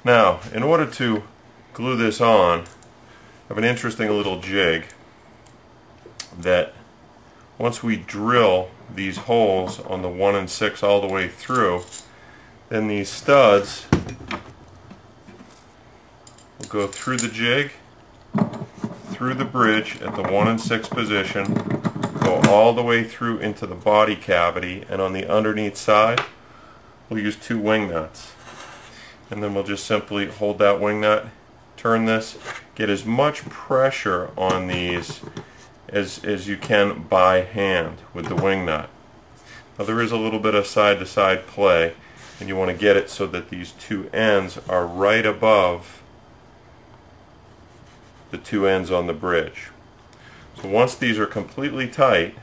Now, in order to glue this on, I have an interesting little jig that once we drill these holes on the 1 and 6 all the way through, then these studs will go through the jig, through the bridge at the 1 and 6 position, go all the way through into the body cavity, and on the underneath side we'll use 2 wing nuts. And then we'll just simply hold that wing nut, turn this, get as much pressure on these as you can by hand with the wing nut. Now there is a little bit of side-to-side play, and you want to get it so that these 2 ends are right above the 2 ends on the bridge. So once these are completely tight,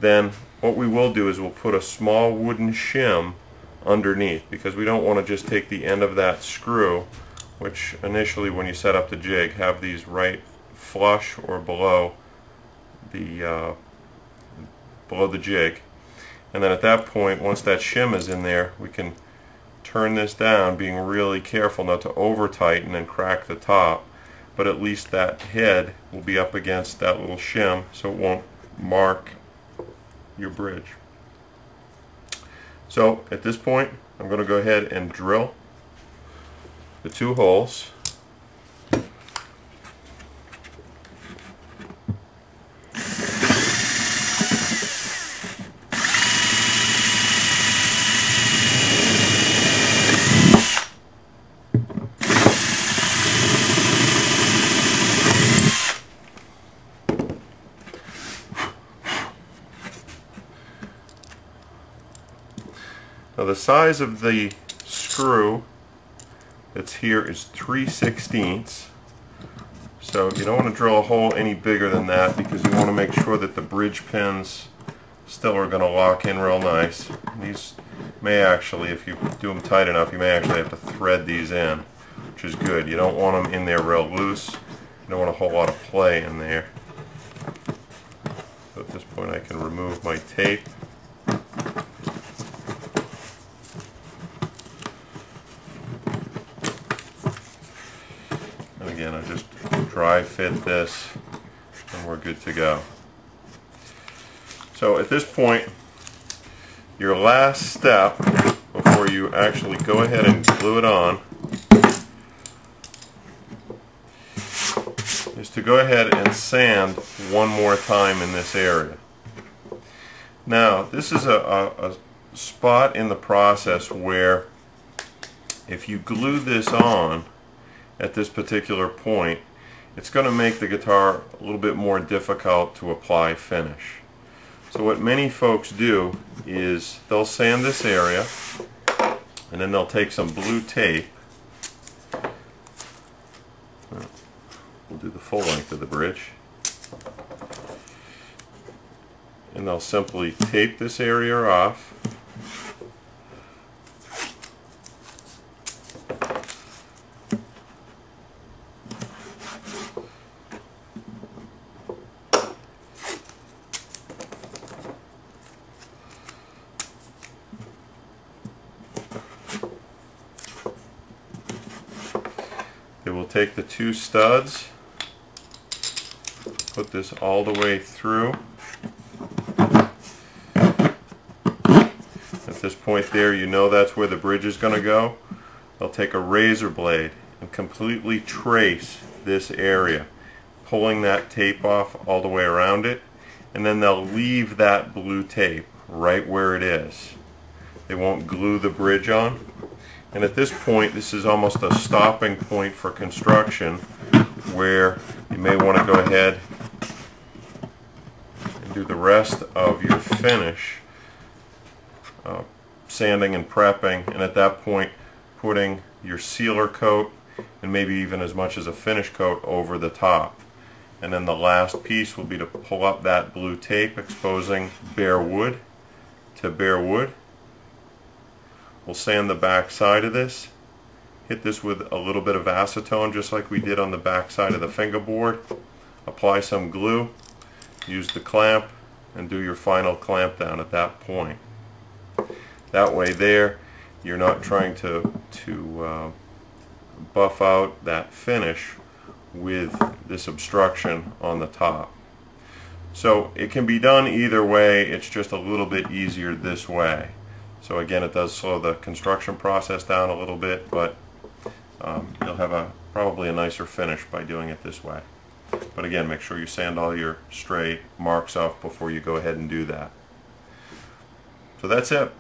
then what we will do is we'll put a small wooden shim underneath, because we don't want to just take the end of that screw, which initially when you set up the jig have these right flush or below the jig, and then at that point, once that shim is in there, we can turn this down, being really careful not to over tighten and crack the top, but at least that head will be up against that little shim so it won't mark your bridge. So at this point I'm going to go ahead and drill the 2 holes. Now the size of the screw that's here is 3/16, so you don't want to drill a hole any bigger than that, because you want to make sure that the bridge pins still are going to lock in real nice. These may actually, if you do them tight enough, you may actually have to thread these in, which is good. You don't want them in there real loose. You don't want a whole lot of play in there. So at this point I can remove my tape. Again, I just dry fit this and we're good to go. So at this point, your last step before you actually go ahead and glue it on is to go ahead and sand one more time in this area. Now this is a spot in the process where if you glue this on at this particular point, it's going to make the guitar a little bit more difficult to apply finish. So what many folks do is they'll sand this area, and then they'll take some blue tape. We'll do the full length of the bridge, and they'll simply tape this area off. They will take the 2 studs, put this all the way through. At this point there, you know that's where the bridge is going to go. They'll take a razor blade and completely trace this area, pulling that tape off all the way around it, and then they'll leave that blue tape right where it is. They won't glue the bridge on. And at this point, this is almost a stopping point for construction, where you may want to go ahead and do the rest of your finish, sanding and prepping, and at that point putting your sealer coat and maybe even as much as a finish coat over the top. And then the last piece will be to pull up that blue tape, exposing bare wood to bare wood. We'll sand the back side of this, hit this with a little bit of acetone just like we did on the back side of the fingerboard, apply some glue, use the clamp, and do your final clamp down at that point. That way there, you're not trying to buff out that finish with this obstruction on the top. So it can be done either way, it's just a little bit easier this way. So again, it does slow the construction process down a little bit, but you'll have probably a nicer finish by doing it this way. But again, make sure you sand all your stray marks off before you go ahead and do that. So that's it.